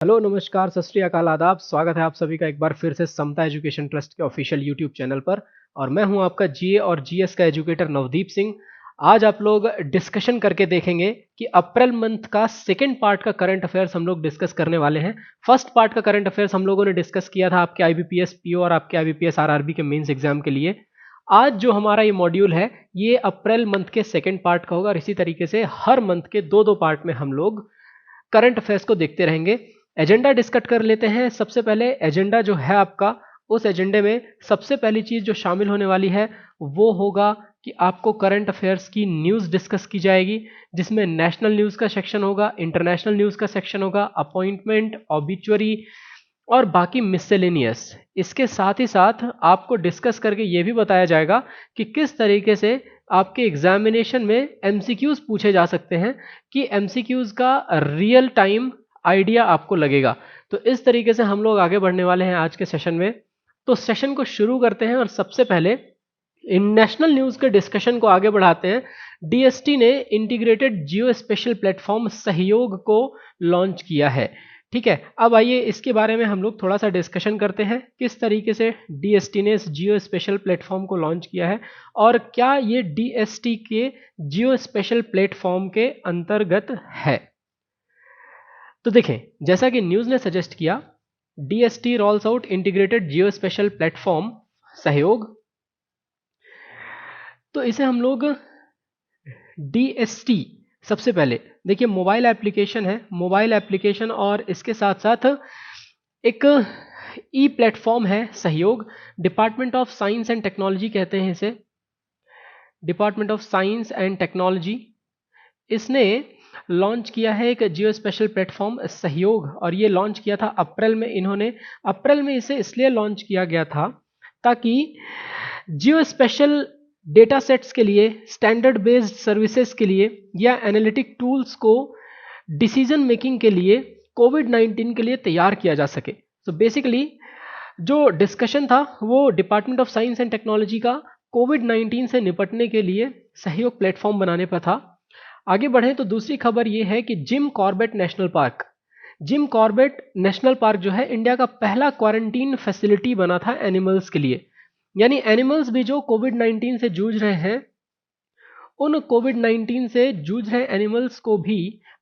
Hello नमस्कार सत श्री अकाल आदाब। स्वागत है आप सभी का एक बार फिर से समता एजुकेशन ट्रस्ट के ऑफिशियल यूट्यूब चैनल पर। और मैं हूं आपका जीए और जीएस का एजुकेटर नवदीप सिंह। आज आप लोग डिस्कशन करके देखेंगे कि अप्रैल मंथ का सेकंड पार्ट का करंट अफेयर्स हम लोग डिस्कस करने वाले हैं। फर्स्ट पार्ट का करंट अफेयर्स हम लोगों ने डिस्कस किया था आपके आईबीपीएस पीओ और आपके आईबीपीएस आरआरबी के मेंस एग्जाम के लिए। आज जो हमारा ये मॉड्यूल है ये अप्रैल मंथ के सेकेंड पार्ट का होगा और इसी तरीके से हर मंथ के दो दो पार्ट में हम लोग करंट अफेयर्स को देखते रहेंगे। एजेंडा डिस्कस कर लेते हैं। सबसे पहले एजेंडा जो है आपका, उस एजेंडे में सबसे पहली चीज जो शामिल होने वाली है वो होगा कि आपको करंट अफेयर्स की न्यूज़ डिस्कस की जाएगी, जिसमें नेशनल न्यूज़ का सेक्शन होगा, इंटरनेशनल न्यूज़ का सेक्शन होगा, अपॉइंटमेंट, ऑबिचुअरी और बाकी मिससेलेनियस। इसके साथ ही साथ आपको डिस्कस करके ये भी बताया जाएगा कि किस तरीके से आपके एग्जामिनेशन में एमसीक्यूज पूछे जा सकते हैं, कि एमसीक्यूज का रियल टाइम आइडिया आपको लगेगा। तो इस तरीके से हम लोग आगे बढ़ने वाले हैं आज के सेशन में। तो सेशन को शुरू करते हैं और सबसे पहले नेशनल न्यूज़ के डिस्कशन को आगे बढ़ाते हैं। डीएसटी ने इंटीग्रेटेड जियो स्पेशल प्लेटफॉर्म सहयोग को लॉन्च किया है। ठीक है, अब आइए इसके बारे में हम लोग थोड़ा सा डिस्कशन करते हैं, किस तरीके से डीएसटी ने इस जियो स्पेशल प्लेटफॉर्म को लॉन्च किया है और क्या ये डीएसटी के जियो स्पेशल प्लेटफॉर्म के अंतर्गत है। तो देखें, जैसा कि न्यूज़ ने सजेस्ट किया, डीएसटी रोल्स आउट इंटीग्रेटेड जियो स्पेशल प्लेटफॉर्म सहयोग। तो इसे हम लोग डीएसटी, सबसे पहले देखिए मोबाइल एप्लीकेशन है, मोबाइल एप्लीकेशन और इसके साथ साथ एक ई प्लेटफॉर्म है सहयोग। Department of science and technology कहते हैं इसे, department of science and technology, इसने लॉन्च किया है एक जियो स्पेशल प्लेटफॉर्म सहयोग। और ये लॉन्च किया था अप्रैल में। इन्होंने अप्रैल में इसे इसलिए लॉन्च किया गया था ताकि जियो स्पेशल डेटा सेट्स के लिए, स्टैंडर्ड बेस्ड सर्विसेज के लिए या एनालिटिक टूल्स को डिसीजन मेकिंग के लिए कोविड-19 के लिए तैयार किया जा सके। तो बेसिकली जो डिस्कशन था वो department of science and technology का कोविड-19 से निपटने के लिए सहयोग प्लेटफॉर्म बनाने पर था। आगे बढ़े तो दूसरी खबर ये है कि Jim Corbett national park, Jim Corbett national park जो है इंडिया का पहला क्वारंटीन फैसिलिटी बना था एनिमल्स के लिए। यानी एनिमल्स भी जो कोविड-19 से जूझ रहे हैं, उन कोविड-19 से जूझ रहे एनिमल्स को भी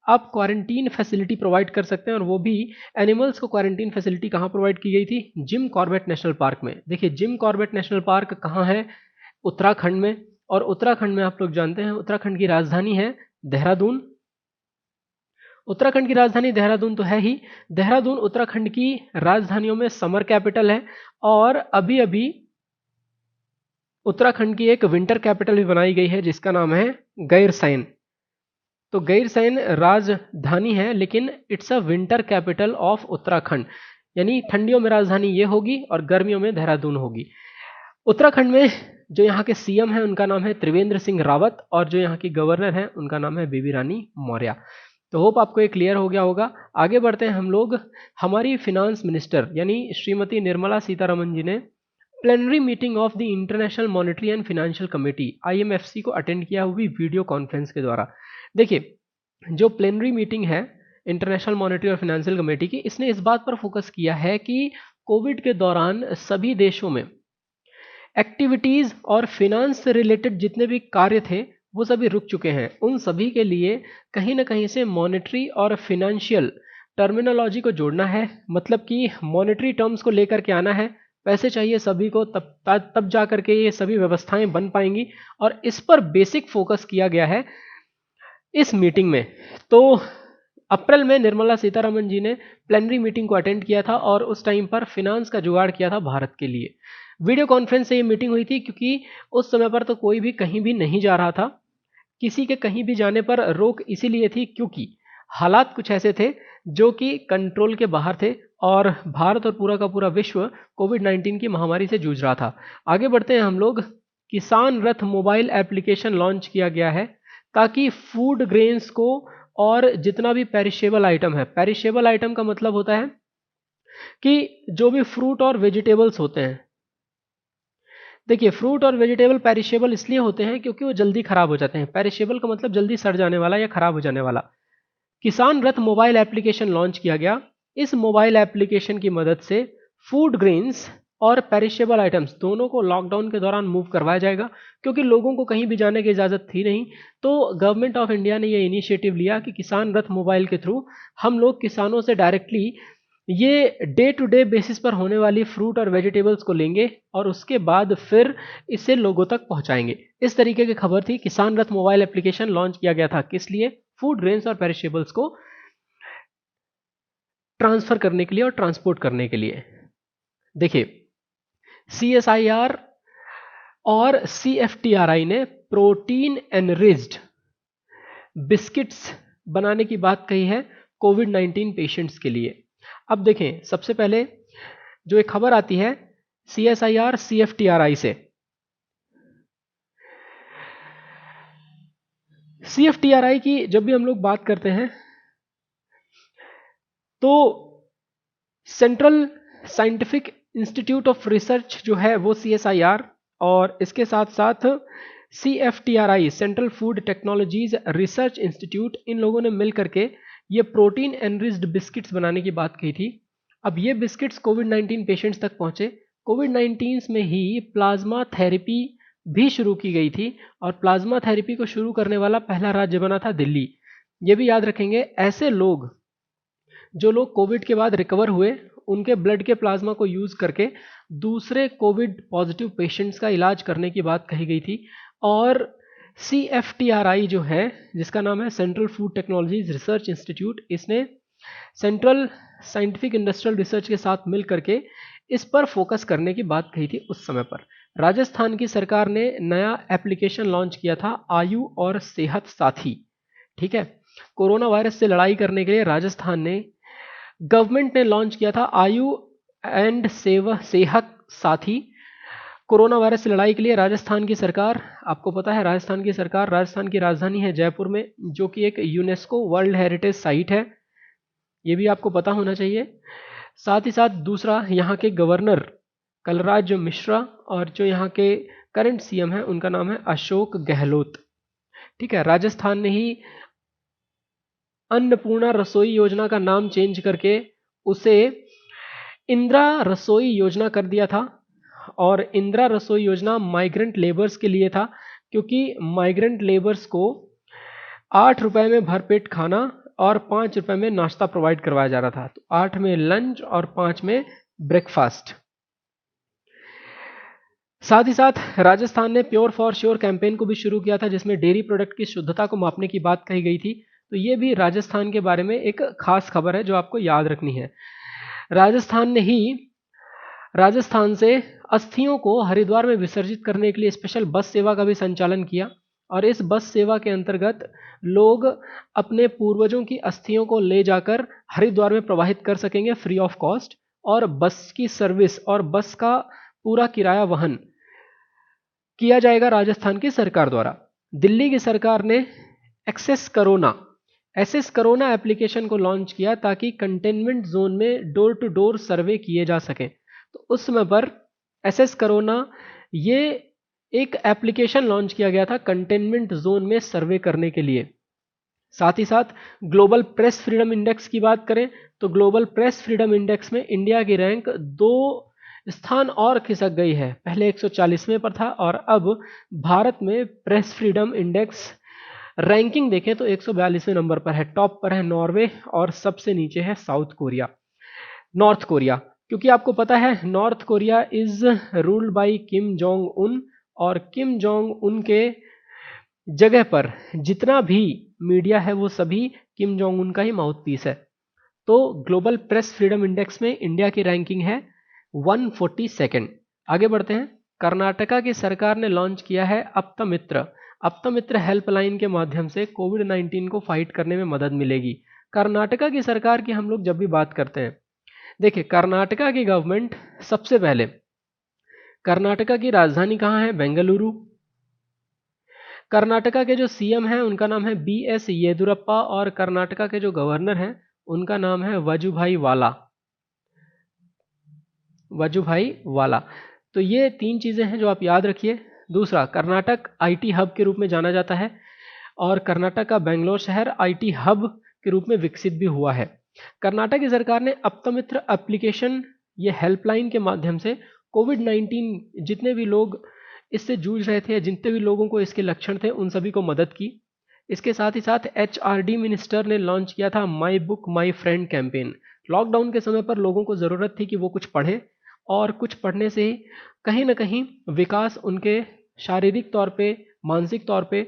आप क्वारंटीन फैसिलिटी प्रोवाइड कर सकते हैं। और वो भी एनिमल्स को क्वारंटीन फैसिलिटी कहाँ प्रोवाइड की गई थी? जिम कॉर्बेट नेशनल पार्क में। देखिए जिम कॉर्बेट नेशनल पार्क कहाँ है? उत्तराखंड में। और उत्तराखंड में आप लोग जानते हैं उत्तराखंड की राजधानी है देहरादून। उत्तराखंड की राजधानी देहरादून तो है ही। देहरादून उत्तराखंड की राजधानियों में समर कैपिटल है और अभी अभी उत्तराखंड की एक विंटर कैपिटल भी बनाई गई है जिसका नाम है गैरसैंण। तो गैरसैंण राजधानी है लेकिन it's a winter capital of Uttarakhand, यानी ठंडियों में राजधानी ये होगी और गर्मियों में देहरादून होगी। उत्तराखंड में जो यहाँ के सीएम हैं उनका नाम है त्रिवेंद्र सिंह रावत और जो यहाँ की गवर्नर हैं उनका नाम है बेबी रानी मौर्य। तो होप आपको ये क्लियर हो गया होगा। आगे बढ़ते हैं हम लोग। हमारी फिनांस मिनिस्टर यानी श्रीमती निर्मला सीतारमन जी ने plenary meeting of the International Monetary and Financial Committee IMFC को अटेंड किया, वो भी वीडियो कॉन्फ्रेंस के द्वारा। देखिए जो प्लेनरी मीटिंग है इंटरनेशनल मॉनेटरी और फाइनेंशियल कमेटी की, इसने इस बात पर फोकस किया है कि कोविड के दौरान सभी देशों में एक्टिविटीज़ और फिनांस से रिलेटेड जितने भी कार्य थे वो सभी रुक चुके हैं। उन सभी के लिए कहीं ना कहीं से मॉनेटरी और फिनेंशियल टर्मिनोलॉजी को जोड़ना है, मतलब कि मॉनेटरी टर्म्स को लेकर के आना है। पैसे चाहिए सभी को, तब जा करके ये सभी व्यवस्थाएं बन पाएंगी और इस पर बेसिक फोकस किया गया है इस मीटिंग में। तो अप्रैल में निर्मला सीतारमन जी ने प्लेनरी मीटिंग को अटेंड किया था और उस टाइम पर फिनांस का जुगाड़ किया था भारत के लिए। वीडियो कॉन्फ्रेंस से ये मीटिंग हुई थी क्योंकि उस समय पर तो कोई भी कहीं भी नहीं जा रहा था। किसी के कहीं भी जाने पर रोक इसीलिए थी क्योंकि हालात कुछ ऐसे थे जो कि कंट्रोल के बाहर थे और भारत और पूरा का पूरा विश्व कोविड-19 की महामारी से जूझ रहा था। आगे बढ़ते हैं हम लोग। किसान रथ मोबाइल एप्लीकेशन लॉन्च किया गया है ताकि फूड ग्रेन्स को और जितना भी पेरिशेबल आइटम है, पेरिशेबल आइटम का मतलब होता है कि जो भी फ्रूट और वेजिटेबल्स होते हैं, देखिए फ्रूट और वेजिटेबल पेरिशेबल इसलिए होते हैं क्योंकि वो जल्दी खराब हो जाते हैं। पेरिशेबल का मतलब जल्दी सड़ जाने वाला या खराब हो जाने वाला। किसान रथ मोबाइल एप्लीकेशन लॉन्च किया गया। इस मोबाइल एप्लीकेशन की मदद से फूड ग्रेन्स और पेरिशेबल आइटम्स दोनों को लॉकडाउन के दौरान मूव करवाया जाएगा, क्योंकि लोगों को कहीं भी जाने की इजाज़त थी नहीं। तो गवर्नमेंट ऑफ इंडिया ने ये इनिशिएटिव लिया कि किसान रथ मोबाइल के थ्रू हम लोग किसानों से डायरेक्टली ये डे टू डे बेसिस पर होने वाली फ्रूट और वेजिटेबल्स को लेंगे और उसके बाद फिर इसे लोगों तक पहुंचाएंगे। इस तरीके की खबर थी। किसान रथ मोबाइल एप्लीकेशन लॉन्च किया गया था किस लिए? फूड ग्रेन्स और पेरिशेबल्स को ट्रांसफर करने के लिए और ट्रांसपोर्ट करने के लिए। देखिए, CSIR और CFTRI ने प्रोटीन एनरिच्ड बिस्किट्स बनाने की बात कही है कोविड-19 पेशेंट्स के लिए। अब देखें, सबसे पहले जो एक खबर आती है CSIR CFTRI से। CFTRI की जब भी हम लोग बात करते हैं तो central scientific institute of research जो है वो CSIR, और इसके साथ साथ CFTRI central food technologies research institute, इन लोगों ने मिल करके ये प्रोटीन एनरिच्ड बिस्किट्स बनाने की बात कही थी। अब ये बिस्किट्स कोविड-19 पेशेंट्स तक पहुंचे। कोविड-19 में ही प्लाज्मा थेरेपी भी शुरू की गई थी और प्लाज्मा थेरेपी को शुरू करने वाला पहला राज्य बना था दिल्ली। ये भी याद रखेंगे, ऐसे लोग जो लोग कोविड के बाद रिकवर हुए उनके ब्लड के प्लाज्मा को यूज करके दूसरे कोविड पॉजिटिव पेशेंट्स का इलाज करने की बात कही गई थी। और CFTRI जो है, जिसका नाम है central food technologies research institute, इसने सेंट्रल साइंटिफिक इंडस्ट्रियल रिसर्च के साथ मिल करके इस पर फोकस करने की बात कही थी उस समय पर। राजस्थान की सरकार ने नया एप्लीकेशन लॉन्च किया था, आयु और सेहत साथी। ठीक है, कोरोना वायरस से लड़ाई करने के लिए राजस्थान ने, गवर्नमेंट ने लॉन्च किया था आयु एंड सेहत साथी। कोरोना वायरस से लड़ाई के लिए राजस्थान की सरकार, आपको पता है राजस्थान की सरकार, राजस्थान की राजधानी है जयपुर में, जो कि एक यूनेस्को वर्ल्ड हेरिटेज साइट है, ये भी आपको पता होना चाहिए। साथ ही साथ दूसरा, यहाँ के गवर्नर कलराज मिश्रा और जो यहाँ के करंट CM है उनका नाम है अशोक गहलोत। ठीक है, राजस्थान ने ही अन्नपूर्णा रसोई योजना का नाम चेंज करके उसे इंदिरा रसोई योजना कर दिया था। और इंदिरा रसोई योजना माइग्रेंट लेबर्स के लिए था, क्योंकि माइग्रेंट लेबर्स को 8 रुपए में भरपेट खाना और 5 रुपए में नाश्ता प्रोवाइड करवाया जा रहा था। तो 8 में लंच और 5 में ब्रेकफास्ट। साथ ही साथ राजस्थान ने प्योर फॉर श्योर कैंपेन को भी शुरू किया था, जिसमें डेयरी प्रोडक्ट की शुद्धता को मापने की बात कही गई थी। तो ये भी राजस्थान के बारे में एक खास खबर है जो आपको याद रखनी है। राजस्थान से अस्थियों को हरिद्वार में विसर्जित करने के लिए स्पेशल बस सेवा का भी संचालन किया, और इस बस सेवा के अंतर्गत लोग अपने पूर्वजों की अस्थियों को ले जाकर हरिद्वार में प्रवाहित कर सकेंगे फ्री ऑफ कॉस्ट, और बस की सर्विस और बस का पूरा किराया वहन किया जाएगा राजस्थान की सरकार द्वारा। दिल्ली की सरकार ने एक्सेस करोना एप्लीकेशन को लॉन्च किया ताकि कंटेनमेंट जोन में डोर टू डोर सर्वे किए जा सके। तो उस समय पर एसेस करोना ये एक एप्लीकेशन लॉन्च किया गया था कंटेनमेंट जोन में सर्वे करने के लिए। साथ ही साथ ग्लोबल प्रेस फ्रीडम इंडेक्स की बात करें तो ग्लोबल प्रेस फ्रीडम इंडेक्स में इंडिया की रैंक 2 स्थान और खिसक गई है। पहले 140वें पर था और अब भारत में प्रेस फ्रीडम इंडेक्स रैंकिंग देखें तो 142वें नंबर पर है। टॉप पर है नॉर्वे और सबसे नीचे है नॉर्थ कोरिया, क्योंकि आपको पता है north Korea is ruled by Kim Jong Un, और किम जोंग उन के जगह पर जितना भी मीडिया है वो सभी किम जोंग उन का ही माउथपीस है। तो ग्लोबल प्रेस फ्रीडम इंडेक्स में इंडिया की रैंकिंग है 142। आगे बढ़ते हैं। कर्नाटका की सरकार ने लॉन्च किया है अप्तमित्र हेल्पलाइन के माध्यम से कोविड-19 को फाइट करने में मदद मिलेगी। कर्नाटका की सरकार की हम लोग जब भी बात करते हैं, देखिए कर्नाटका की गवर्नमेंट, सबसे पहले कर्नाटका की राजधानी कहाँ है? बेंगलुरु। कर्नाटका के जो CM हैं उनका नाम है BS येदुरप्पा, और कर्नाटका के जो गवर्नर हैं उनका नाम है वजुभाई वाला। तो ये 3 चीज़ें हैं जो आप याद रखिए। दूसरा, कर्नाटक IT हब के रूप में जाना जाता है और कर्नाटक का बेंगलोर शहर IT हब के रूप में विकसित भी हुआ है। कर्नाटक की सरकार ने अपतमित्र एप्लीकेशन, ये हेल्पलाइन के माध्यम से कोविड-19 जितने भी लोग इससे जूझ रहे थे या जितने भी लोगों को इसके लक्षण थे उन सभी को मदद की। इसके साथ ही साथ HRD मिनिस्टर ने लॉन्च किया था my book my friend campaign. Lockdown के समय पर लोगों को ज़रूरत थी कि वो कुछ पढ़ें और कुछ पढ़ने से ही कहीं ना कहीं विकास उनके शारीरिक तौर पे, मानसिक तौर पे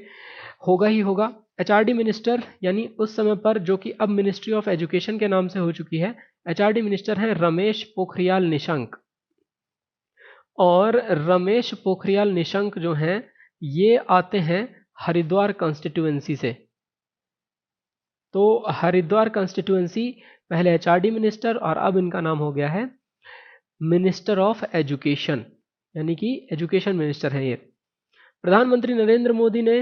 होगा ही होगा। HRD मिनिस्टर यानी उस समय पर, जो कि अब मिनिस्ट्री ऑफ एजुकेशन के नाम से हो चुकी है, HRD मिनिस्टर हैं रमेश पोखरियाल निशंक। और रमेश पोखरियाल निशंक जो हैं ये आते हैं हरिद्वार कॉन्स्टिट्यूएंसी से। तो हरिद्वार कॉन्स्टिट्यूएंसी, पहले HRD मिनिस्टर और अब इनका नाम हो गया है मिनिस्टर ऑफ एजुकेशन, यानी कि एजुकेशन मिनिस्टर है ये। प्रधानमंत्री नरेंद्र मोदी ने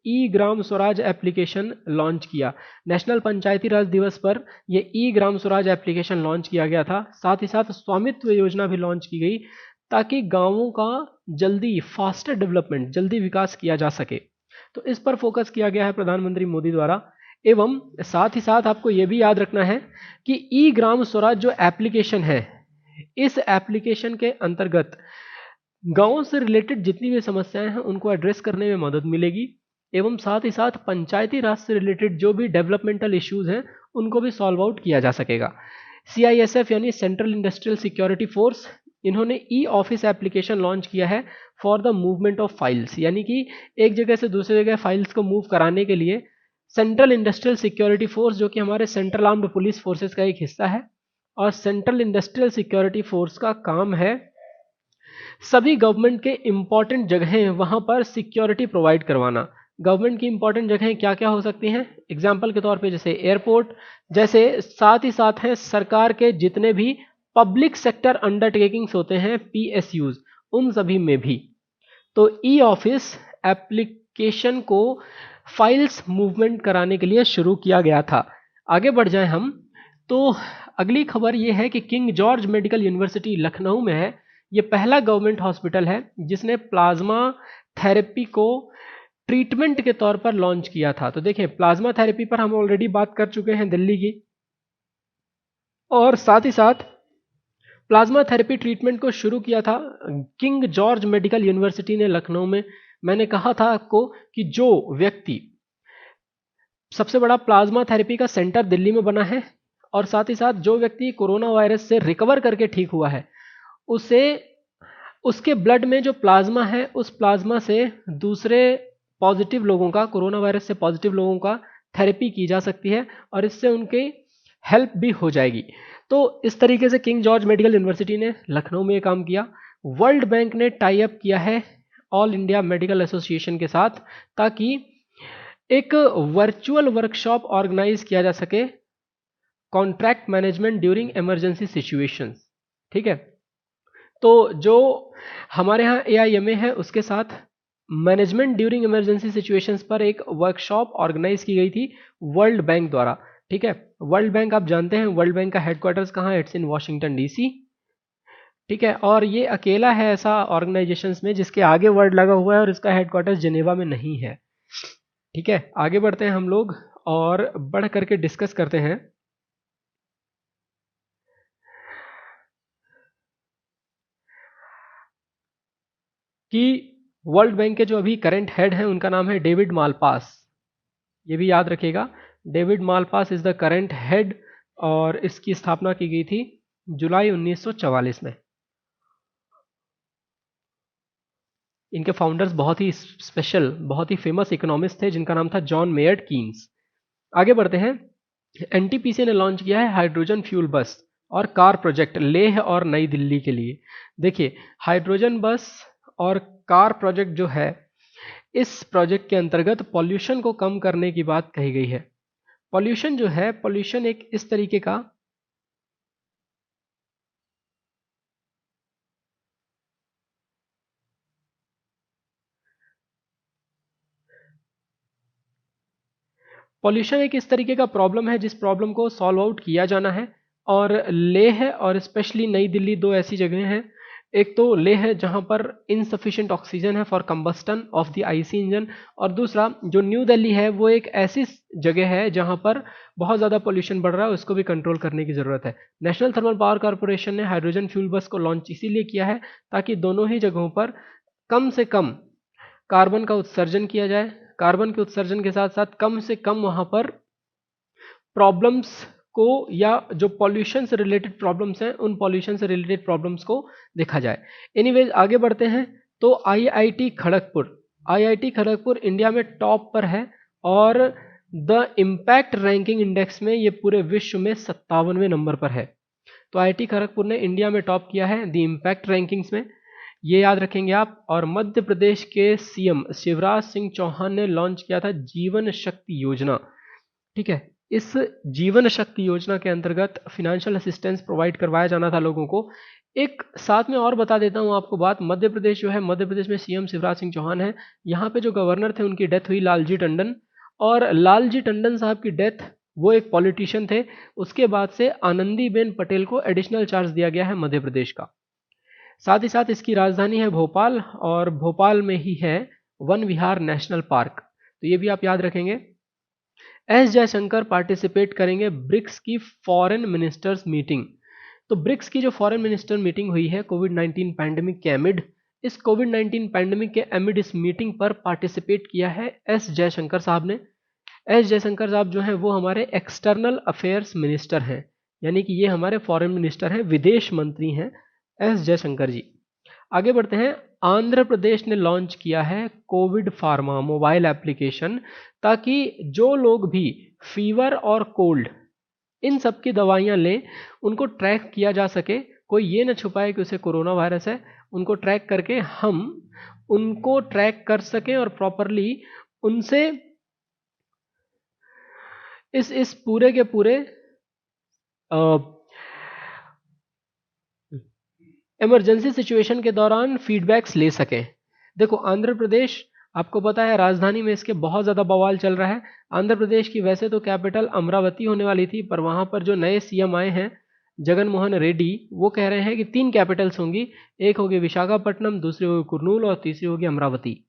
ई ग्राम स्वराज एप्लीकेशन लॉन्च किया। नेशनल पंचायती राज दिवस पर यह ई ग्राम स्वराज एप्लीकेशन लॉन्च किया गया था। साथ ही साथ स्वामित्व योजना भी लॉन्च की गई ताकि गांवों का जल्दी, फास्टर डेवलपमेंट, जल्दी विकास किया जा सके। तो इस पर फोकस किया गया है प्रधानमंत्री मोदी द्वारा। एवं साथ ही साथ आपको यह भी याद रखना है कि ई ग्राम स्वराज जो एप्लीकेशन है, इस एप्लीकेशन के अंतर्गत गांवों से रिलेटेड जितनी भी समस्याएं हैं उनको एड्रेस करने में मदद मिलेगी। एवं साथ ही साथ पंचायती राज से रिलेटेड जो भी डेवलपमेंटल इश्यूज हैं उनको भी सॉल्व आउट किया जा सकेगा। CISF यानी सेंट्रल इंडस्ट्रियल सिक्योरिटी फोर्स, इन्होंने ई ऑफिस एप्लीकेशन लॉन्च किया है for the movement of files, यानी कि एक जगह से दूसरी जगह फाइल्स को मूव कराने के लिए सेंट्रल इंडस्ट्रियल सिक्योरिटी फोर्स, जो कि हमारे सेंट्रल आर्म्ड पुलिस फोर्सेस का एक हिस्सा है, और सेंट्रल इंडस्ट्रियल सिक्योरिटी फोर्स का काम है सभी गवर्नमेंट के इंपॉर्टेंट जगहें वहां पर सिक्योरिटी प्रोवाइड करवाना। गवर्नमेंट की इंपॉर्टेंट जगहें क्या क्या हो सकती हैं? एग्जाम्पल के तौर पे जैसे एयरपोर्ट, जैसे साथ ही साथ हैं सरकार के जितने भी पब्लिक सेक्टर अंडरटेकिंग्स होते हैं, PSUs, उन सभी में भी। तो ई ऑफिस एप्लीकेशन को फाइल्स मूवमेंट कराने के लिए शुरू किया गया था। आगे बढ़ जाएं हम, तो अगली खबर यह है कि king George medical university Lucknow में है। ये पहला गवर्नमेंट हॉस्पिटल है जिसने प्लाज्मा थेरेपी को ट्रीटमेंट के तौर पर लॉन्च किया था। तो देखिए, प्लाज्मा थेरेपी पर हम ऑलरेडी बात कर चुके हैं दिल्ली की, और साथ ही साथ प्लाज्मा थेरेपी ट्रीटमेंट को शुरू किया था किंग जॉर्ज मेडिकल यूनिवर्सिटी ने लखनऊ में। मैंने कहा था आपको कि जो व्यक्ति, सबसे बड़ा प्लाज्मा थेरेपी का सेंटर दिल्ली में बना है, और साथ ही साथ जो व्यक्ति कोरोना वायरस से रिकवर करके ठीक हुआ है उसे, उसके ब्लड में जो प्लाज्मा है उस प्लाज्मा से दूसरे पॉजिटिव लोगों का, कोरोना वायरस से पॉजिटिव लोगों का थेरेपी की जा सकती है और इससे उनकी हेल्प भी हो जाएगी। तो इस तरीके से किंग जॉर्ज मेडिकल यूनिवर्सिटी ने लखनऊ में काम किया। वर्ल्ड बैंक ने टाई अप किया है ऑल इंडिया मेडिकल एसोसिएशन के साथ ताकि एक वर्चुअल वर्कशॉप ऑर्गेनाइज किया जा सके, contract management during emergency situations. ठीक है, तो जो हमारे यहाँ AIMA है उसके साथ मैनेजमेंट ड्यूरिंग इमरजेंसी सिचुएशंस पर एक वर्कशॉप ऑर्गेनाइज की गई थी वर्ल्ड बैंक द्वारा। ठीक है, वर्ल्ड बैंक आप जानते हैं, वर्ल्ड बैंक का हेडक्वार्टर्स कहाँ है? It's in Washington DC। ठीक है, और ये अकेला है ऐसा ऑर्गेनाइजेशंस में जिसके आगे वर्ल्ड लगा हुआ है और इसका हेडक्वार्टर्स जिनेवा में नहीं है। ठीक है, आगे बढ़ते हैं हम लोग और बढ़ करके डिस्कस करते हैं कि वर्ल्ड बैंक के जो अभी करंट हेड हैं उनका नाम है डेविड मालपास। ये भी याद रखिएगा, David Malpass is the current head, और इसकी स्थापना की गई थी जुलाई 1944 में। इनके फाउंडर्स बहुत ही स्पेशल, बहुत ही फेमस इकोनॉमिस्ट थे जिनका नाम था जॉन मेयर्ड कीन्स। आगे बढ़ते हैं, NTPC ने लॉन्च किया है हाइड्रोजन फ्यूल बस और कार प्रोजेक्ट लेह और नई दिल्ली के लिए। देखिए, हाइड्रोजन बस और कार प्रोजेक्ट जो है, इस प्रोजेक्ट के अंतर्गत पॉल्यूशन को कम करने की बात कही गई है। पॉल्यूशन जो है, पॉल्यूशन एक इस तरीके का प्रॉब्लम है जिस प्रॉब्लम को सॉल्व आउट किया जाना है। और लेह और स्पेशली नई दिल्ली दो ऐसी जगह हैं एक तो लेह है जहां पर इनसफिशिएंट ऑक्सीजन है for combustion of the IC engine, और दूसरा जो न्यू दिल्ली है वो एक ऐसी जगह है जहां पर बहुत ज़्यादा पोल्यूशन बढ़ रहा है, उसको भी कंट्रोल करने की ज़रूरत है। नेशनल थर्मल पावर कॉरपोरेशन ने हाइड्रोजन फ्यूल बस को लॉन्च इसीलिए किया है ताकि दोनों ही जगहों पर कम से कम कार्बन का उत्सर्जन किया जाए, कार्बन के उत्सर्जन के साथ साथ कम से कम वहां पर प्रॉब्लम्स को, या जो पॉल्यूशन से रिलेटेड प्रॉब्लम्स हैं उन पॉल्यूशन से रिलेटेड प्रॉब्लम्स को देखा जाए। एनीवेज आगे बढ़ते हैं। तो आईआईटी खड़गपुर इंडिया में टॉप पर है और द इम्पैक्ट रैंकिंग इंडेक्स में ये पूरे विश्व में 57वें नंबर पर है। तो आईआईटी खड़गपुर ने इंडिया में टॉप किया है द इम्पैक्ट रैंकिंग्स में, ये याद रखेंगे आप। और मध्य प्रदेश के सीएम शिवराज सिंह चौहान ने लॉन्च किया था जीवन शक्ति योजना। ठीक है, इस जीवन शक्ति योजना के अंतर्गत फिनेंशियल असिस्टेंस प्रोवाइड करवाया जाना था लोगों को। एक साथ में और बता देता हूं आपको बात, मध्य प्रदेश जो है, मध्य प्रदेश में सीएम शिवराज सिंह चौहान है। यहाँ पे जो गवर्नर थे उनकी डेथ हुई लालजी टंडन, और लालजी टंडन साहब की डेथ, वो एक पॉलिटिशियन थे, उसके बाद से आनंदीबेन पटेल को एडिशनल चार्ज दिया गया है मध्य प्रदेश का। साथ ही साथ इसकी राजधानी है भोपाल, और भोपाल में ही है वन विहार नेशनल पार्क, तो ये भी आप याद रखेंगे। एस जयशंकर पार्टिसिपेट करेंगे ब्रिक्स की फॉरेन मिनिस्टर्स मीटिंग। तो ब्रिक्स की जो फॉरेन मिनिस्टर मीटिंग हुई है कोविड-19 पैंडेमिक के एमिड, इस कोविड-19 पैंडेमिक के एमिड इस मीटिंग पर पार्टिसिपेट किया है एस जयशंकर साहब ने। एस जयशंकर साहब जो हैं वो हमारे एक्सटर्नल अफेयर्स मिनिस्टर हैं, यानी कि ये हमारे फॉरेन मिनिस्टर हैं, विदेश मंत्री हैं एस जयशंकर जी। आगे बढ़ते हैं। आंध्र प्रदेश ने लॉन्च किया है कोविड फार्मा मोबाइल एप्लीकेशन, ताकि जो लोग भी फीवर और कोल्ड इन सब की दवाइयां लें उनको ट्रैक किया जा सके, कोई ये ना छुपाए कि उसे कोरोना वायरस है, उनको ट्रैक करके हम उनको ट्रैक कर सकें और प्रॉपरली उनसे इस पूरे के पूरे इमरजेंसी सिचुएशन के दौरान फीडबैक्स ले सकें। देखो आंध्र प्रदेश, आपको पता है राजधानी में इसके बहुत ज़्यादा बवाल चल रहा है। आंध्र प्रदेश की वैसे तो कैपिटल अमरावती होने वाली थी, पर वहाँ पर जो नए सीएम आए हैं जगन मोहन रेड्डी, वो कह रहे हैं कि 3 कैपिटल्स होंगी, एक होगी विशाखापट्टनम, दूसरी होगी कुर्नूल और तीसरी होगी अमरावती।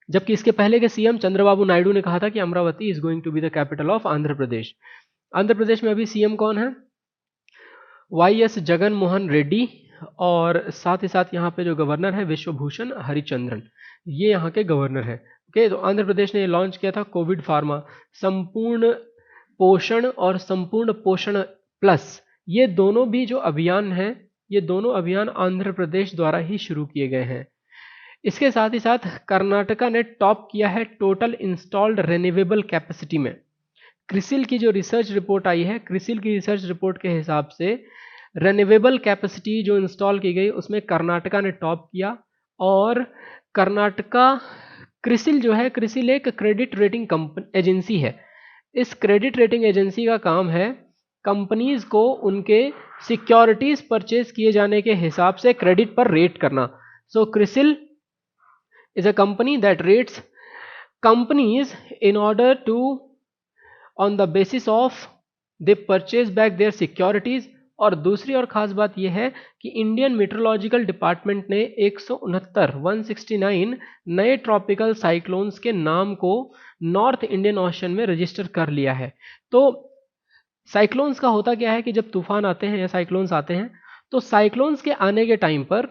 जबकि इसके पहले के सीएम चंद्रबाबू नायडू ने कहा था कि Amaravati is going to be the capital of Andhra Pradesh. Andhra Pradesh में अभी सीएम कौन है? वाईएस जगन मोहन रेड्डी, और साथ ही साथ यहाँ पे जो गवर्नर है विश्वभूषण हरिचंद्रन, ये यहाँ के गवर्नर हैं। ओके, तो आंध्र प्रदेश ने लॉन्च किया था कोविड फार्मा, संपूर्ण पोषण और संपूर्ण पोषण प्लस, ये दोनों भी जो अभियान हैं, ये दोनों अभियान आंध्र प्रदेश द्वारा ही शुरू किए गए हैं। इसके साथ ही साथ कर्नाटका ने टॉप किया है टोटल इंस्टॉल्ड रिन्यूएबल कैपेसिटी में। क्रिसिल की जो रिसर्च रिपोर्ट आई है, क्रिसिल की रिसर्च रिपोर्ट के हिसाब से रिन्यूएबल कैपेसिटी जो इंस्टॉल की गई उसमें कर्नाटका ने टॉप किया। और कर्नाटका, क्रिसिल जो है, क्रिसिल एक क्रेडिट रेटिंग एजेंसी है। इस क्रेडिट रेटिंग एजेंसी का काम है कंपनीज को उनके सिक्योरिटीज परचेज किए जाने के हिसाब से क्रेडिट पर रेट करना। सो CRISIL is a company that rates companies in order to on the basis of they purchase back their securities। और दूसरी और ख़ास बात यह है कि इंडियन मेट्रोलॉजिकल डिपार्टमेंट ने 169 नए ट्रॉपिकल साइक्लोन्स के नाम को नॉर्थ इंडियन ओशन में रजिस्टर कर लिया है। तो साइक्लोन्स का होता क्या है कि जब तूफान आते हैं या साइक्लोन्स आते हैं, तो साइक्लोन्स के आने के टाइम पर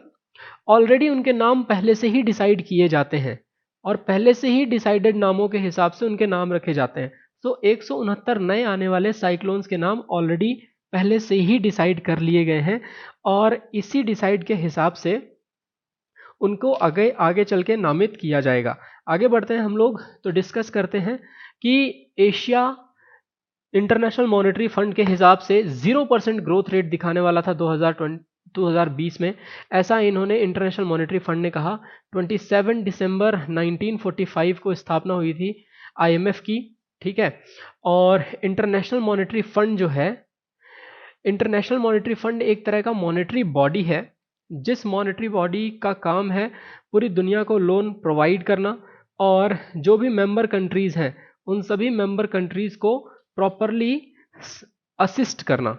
ऑलरेडी उनके नाम पहले से ही डिसाइड किए जाते हैं, और पहले से ही डिसाइडेड नामों के हिसाब से उनके नाम रखे जाते हैं। तो 169 नए आने वाले साइक्लोन्स के नाम ऑलरेडी पहले से ही डिसाइड कर लिए गए हैं, और इसी डिसाइड के हिसाब से उनको आगे आगे चल के नामित किया जाएगा। आगे बढ़ते हैं हम लोग, तो डिस्कस करते हैं कि एशिया इंटरनेशनल मॉनेटरी फंड के हिसाब से 0% ग्रोथ रेट दिखाने वाला था 2020 में, ऐसा इन्होंने इंटरनेशनल मॉनेटरी फंड ने कहा। 27 दिसंबर 1945 को स्थापना हुई थी आईएमएफ की, ठीक है। और इंटरनेशनल मॉनेटरी फंड जो है, इंटरनेशनल मॉनेटरी फंड एक तरह का मॉनेटरी बॉडी है, जिस मॉनेटरी बॉडी का काम है पूरी दुनिया को लोन प्रोवाइड करना, और जो भी मेंबर कंट्रीज हैं उन सभी मेंबर कंट्रीज को प्रॉपरली असिस्ट करना।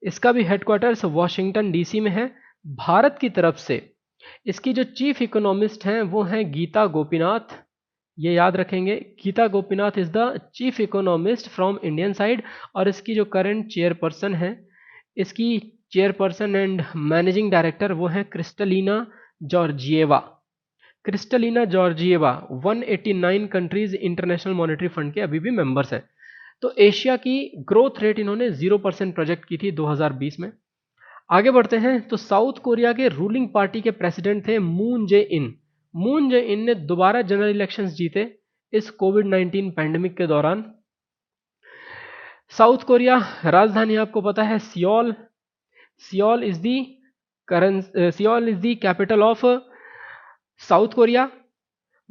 इसका भी हेडक्वार्टर्स वॉशिंगटन डीसी में है। भारत की तरफ से इसकी जो चीफ इकोनॉमिस्ट हैं वो हैं गीता गोपीनाथ, ये याद रखेंगे, Gita Gopinath is the chief economist from Indian side. और इसकी जो करंट चेयरपर्सन है, इसकी चेयरपर्सन एंड मैनेजिंग डायरेक्टर वो हैं Kristalina Georgieva. Kristalina Georgieva 189 countries international monetary fund के अभी भी मेंबर्स हैं। तो एशिया की ग्रोथ रेट इन्होंने 0% प्रोजेक्ट की थी 2020 में। आगे बढ़ते हैं तो साउथ कोरिया के रूलिंग पार्टी के प्रेसिडेंट थे मून जे इन। मून जे इन ने दोबारा जनरल इलेक्शंस जीते इस कोविड-19 पैंडेमिक के दौरान। साउथ कोरिया राजधानी आपको पता है Seoul. Seoul is the capital of South Korea.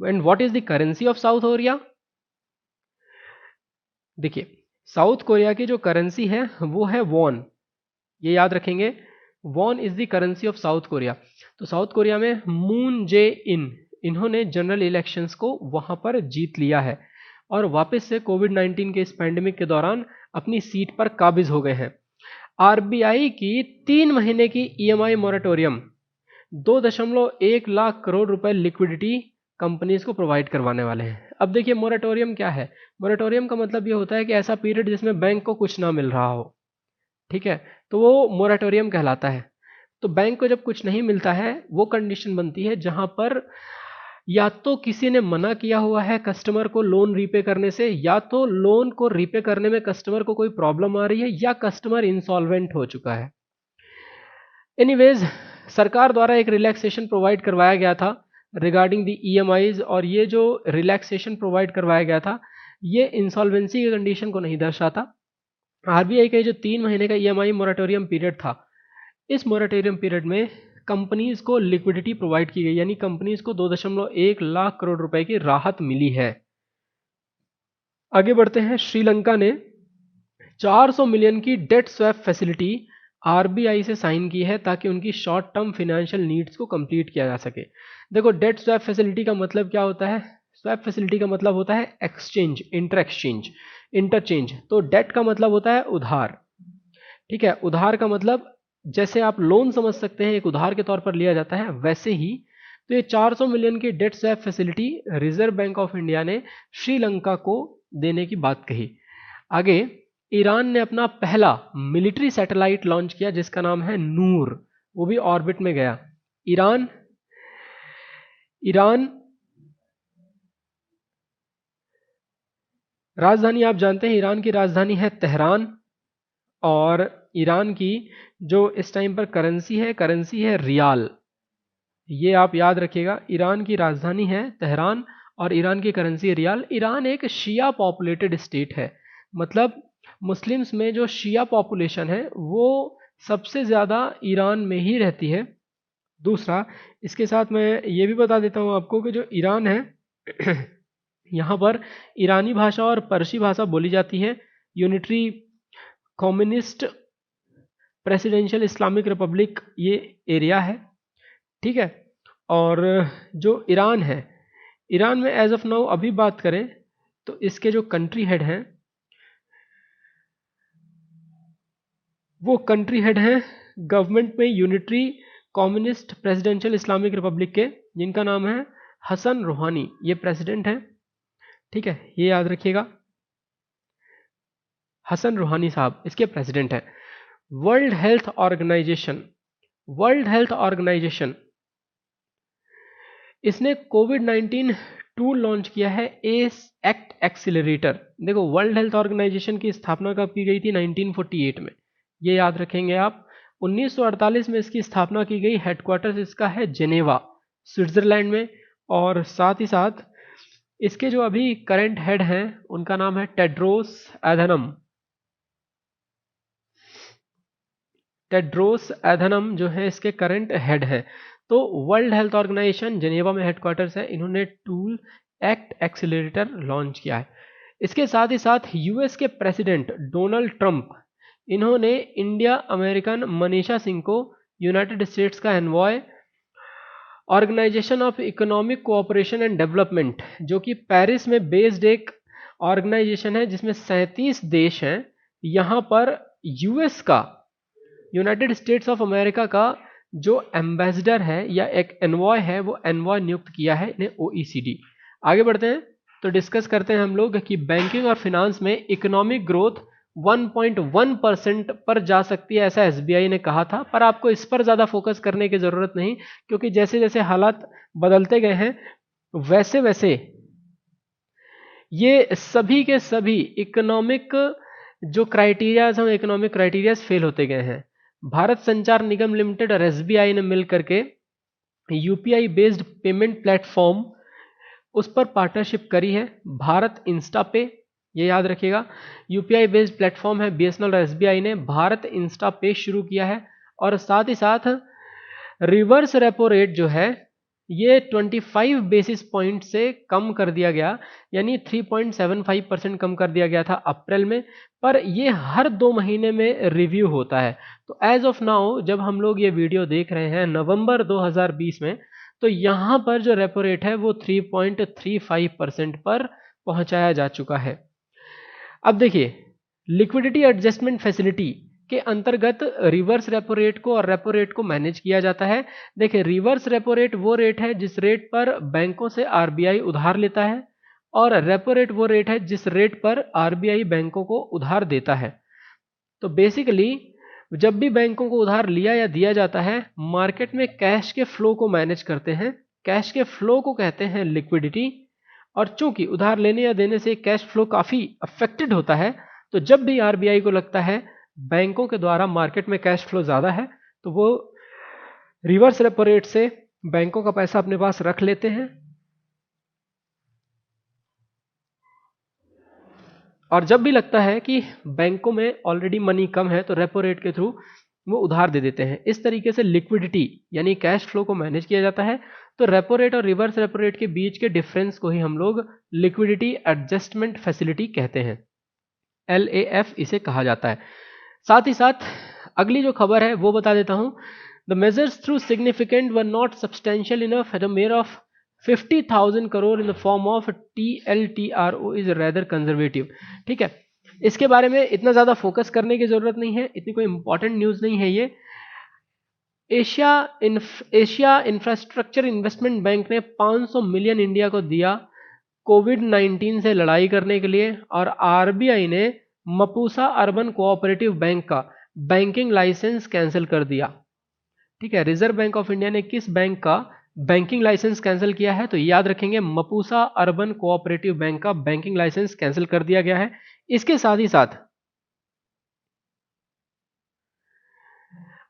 And what is the currency of South Korea? देखिए, साउथ कोरिया की जो करेंसी है वो है वॉन, ये याद रखेंगे, won is the currency of South Korea. तो साउथ कोरिया में मून जे इन, इन्होंने जनरल इलेक्शंस को वहां पर जीत लिया है और वापस से कोविड-19 के इस पैंडेमिक के दौरान अपनी सीट पर काबिज हो गए हैं। आरबीआई की 3 महीने की ईएमआई मोरेटोरियम 2.1 लाख करोड़ रुपए लिक्विडिटी कंपनीज को प्रोवाइड करवाने वाले हैं। अब देखिए मोरेटोरियम क्या है? मोरेटोरियम का मतलब ये होता है कि ऐसा पीरियड जिसमें बैंक को कुछ ना मिल रहा हो, ठीक है, तो वो मोरेटोरियम कहलाता है। तो बैंक को जब कुछ नहीं मिलता है वो कंडीशन बनती है जहां पर या तो किसी ने मना किया हुआ है कस्टमर को लोन रीपे करने से, या तो लोन को रीपे करने में कस्टमर को कोई प्रॉब्लम आ रही है, या कस्टमर इंसॉल्वेंट हो चुका है। एनीवेज, सरकार द्वारा एक रिलैक्सेशन प्रोवाइड करवाया गया था रिगार्डिंग द ईएमआईज, और ये जो रिलैक्सेशन प्रोवाइड करवाया गया था ये इंसॉल्वेंसी की कंडीशन को नहीं दर्शाता। आरबीआई का जो 3 महीने का ईएमआई मोरेटोरियम पीरियड था, इस मोरेटोरियम पीरियड में कंपनीज को लिक्विडिटी प्रोवाइड की गई, यानी कंपनीज को 2.1 लाख करोड़ रुपए की राहत मिली है। आगे बढ़ते हैं, श्रीलंका ने 400 मिलियन की डेट स्वैप फैसिलिटी आरबीआई से साइन की है ताकि उनकी शॉर्ट टर्म फाइनेंशियल नीड्स को कंप्लीट किया जा सके। देखो, डेट स्वैप फैसिलिटी का मतलब क्या होता है? स्वैप फैसिलिटी का मतलब होता है एक्सचेंज, इंटरचेंज। तो डेट का मतलब होता है उधार, ठीक है। उधार का मतलब जैसे आप लोन समझ सकते हैं, एक उधार के तौर पर लिया जाता है, वैसे ही तो ये 400 मिलियन की debt swap facility Reserve Bank of India ने श्रीलंका को देने की बात कही। आगे, ईरान ने अपना पहला मिलिट्री सैटेलाइट लॉन्च किया जिसका नाम है नूर, वो भी ऑर्बिट में गया। ईरान राजधानी आप जानते हैं, ईरान की राजधानी है तेहरान, और ईरान की जो इस टाइम पर करेंसी है रियाल। ये आप याद रखिएगा, ईरान की राजधानी है तेहरान और ईरान की करेंसी है रियाल। ईरान एक शिया पॉपुलेटेड स्टेट है, मतलब मुस्लिम्स में जो शिया पॉपुलेशन है वो सबसे ज़्यादा ईरान में ही रहती है। दूसरा, इसके साथ मैं ये भी बता देता हूँ आपको कि जो ईरान है यहाँ पर ईरानी भाषा और पर्शी भाषा बोली जाती है। Unitary communist presidential Islamic Republic ये एरिया है, ठीक है। और जो ईरान है, ईरान में एज ऑफ नाउ अभी बात करें तो इसके जो कंट्री हेड हैं वो कंट्री हेड हैं गवर्नमेंट में unitary communist presidential Islamic Republic के, जिनका नाम है हसन रूहानी, ये प्रेसिडेंट है, ठीक है, ये याद रखिएगा, हसन रूहानी साहब इसके प्रेसिडेंट हैं। वर्ल्ड हेल्थ ऑर्गेनाइजेशन इसने कोविड-19 टूल लॉन्च किया है, एस एक्ट एक्सीलरेटर। देखो, वर्ल्ड हेल्थ ऑर्गेनाइजेशन की स्थापना कब की गई थी? 1948 में, ये याद रखेंगे आप। 1948 में इसकी स्थापना की गई, हेडक्वार्टर्स इसका है जेनेवा, स्विट्जरलैंड में। और साथ ही साथ इसके जो अभी करंट हेड हैं उनका नाम है टेड्रोस एधनम जो है इसके करंट हेड है। तो वर्ल्ड हेल्थ ऑर्गेनाइजेशन जेनेवा में हेडक्वार्टर्स है, इन्होंने टूल एक्ट एक्सीलरेटर लॉन्च किया है। इसके साथ ही साथ यूएस के प्रेसिडेंट डोनाल्ड ट्रंप, इन्होंने इंडिया अमेरिकन मनीषा सिंह को यूनाइटेड स्टेट्स का envoy Organisation of Economic Cooperation and Development, जो कि पेरिस में बेस्ड एक ऑर्गेनाइजेशन है जिसमें 37 देश हैं, यहाँ पर यूएस का यूनाइटेड स्टेट्स ऑफ अमेरिका का जो एम्बेसडर है या एक एनवॉय है, वो एनवॉय नियुक्त किया है इन्हें OECD। आगे बढ़ते हैं तो डिस्कस करते हैं हम लोग कि बैंकिंग और फिनांस में इकोनॉमिक ग्रोथ 1.1% पर जा सकती है, ऐसा SBI ने कहा था। पर आपको इस पर ज़्यादा फोकस करने की ज़रूरत नहीं, क्योंकि जैसे जैसे हालात बदलते गए हैं वैसे वैसे ये सभी के सभी इकोनॉमिक जो क्राइटेरियाज हैं, इकोनॉमिक क्राइटेरियाज फेल होते गए हैं। भारत संचार निगम लिमिटेड और SBI ने मिल करके UPI बेस्ड पेमेंट प्लेटफॉर्म उस पर पार्टनरशिप करी है, भारत इंस्टा पे, ये याद रखिएगा। UPI बेस्ड प्लेटफॉर्म है, BSNL और SBI ने भारत इंस्टा पे शुरू किया है। और साथ ही साथ रिवर्स रेपो रेट जो है ये 25 बेसिस पॉइंट से कम कर दिया गया, यानी 3.75% कम कर दिया गया था अप्रैल में। पर ये हर 2 महीने में रिव्यू होता है। तो एज ऑफ नाउ जब हम लोग ये वीडियो देख रहे हैं नवंबर 2020 में, तो यहाँ पर जो रेपो रेट है वो 3.35% पर पहुंचाया जा चुका है। अब देखिए, लिक्विडिटी एडजस्टमेंट फैसिलिटी के अंतर्गत रिवर्स रेपो रेट को और रेपो रेट को मैनेज किया जाता है। देखिए, रिवर्स रेपो रेट वो रेट है जिस रेट पर बैंकों से RBI उधार लेता है, और रेपो रेट वो रेट है जिस रेट पर RBI बैंकों को उधार देता है। तो बेसिकली जब भी बैंकों को उधार लिया या दिया जाता है, मार्केट में कैश के फ्लो को मैनेज करते हैं। कैश के फ्लो को कहते हैं लिक्विडिटी। और चूंकि उधार लेने या देने से कैश फ्लो काफ़ी अफेक्टेड होता है, तो जब भी RBI को लगता है बैंकों के द्वारा मार्केट में कैश फ्लो ज़्यादा है, तो वो रिवर्स रेपो रेट से बैंकों का पैसा अपने पास रख लेते हैं, और जब भी लगता है कि बैंकों में ऑलरेडी मनी कम है तो रेपो रेट के थ्रू वो उधार दे देते हैं। इस तरीके से लिक्विडिटी यानी कैश फ्लो को मैनेज किया जाता है। तो रेपो रेट और रिवर्स रेपो रेट के बीच के डिफरेंस को ही हम लोग लिक्विडिटी एडजस्टमेंट फैसिलिटी कहते हैं, LAF इसे कहा जाता है। साथ ही साथ अगली जो खबर है वो बता देता हूं। The measures through significant were not substantial enough at a mayor of 50,000 crore in the form of TLTRO is rather conservative. ठीक है, इसके बारे में इतना ज़्यादा फोकस करने की ज़रूरत नहीं है, इतनी कोई इंपॉर्टेंट न्यूज़ नहीं है ये। एशिया इंफ्रास्ट्रक्चर इन्वेस्टमेंट बैंक ने 500 मिलियन इंडिया को दिया कोविड-19 से लड़ाई करने के लिए, और RBI ने मपूसा अर्बन कोऑपरेटिव बैंक का बैंकिंग लाइसेंस कैंसिल कर दिया। ठीक है, रिजर्व बैंक ऑफ इंडिया ने किस बैंक का बैंकिंग लाइसेंस कैंसिल किया है? तो याद रखेंगे, मपूसा अर्बन कोऑपरेटिव बैंक का बैंकिंग लाइसेंस कैंसिल कर दिया गया है। इसके साथ ही साथ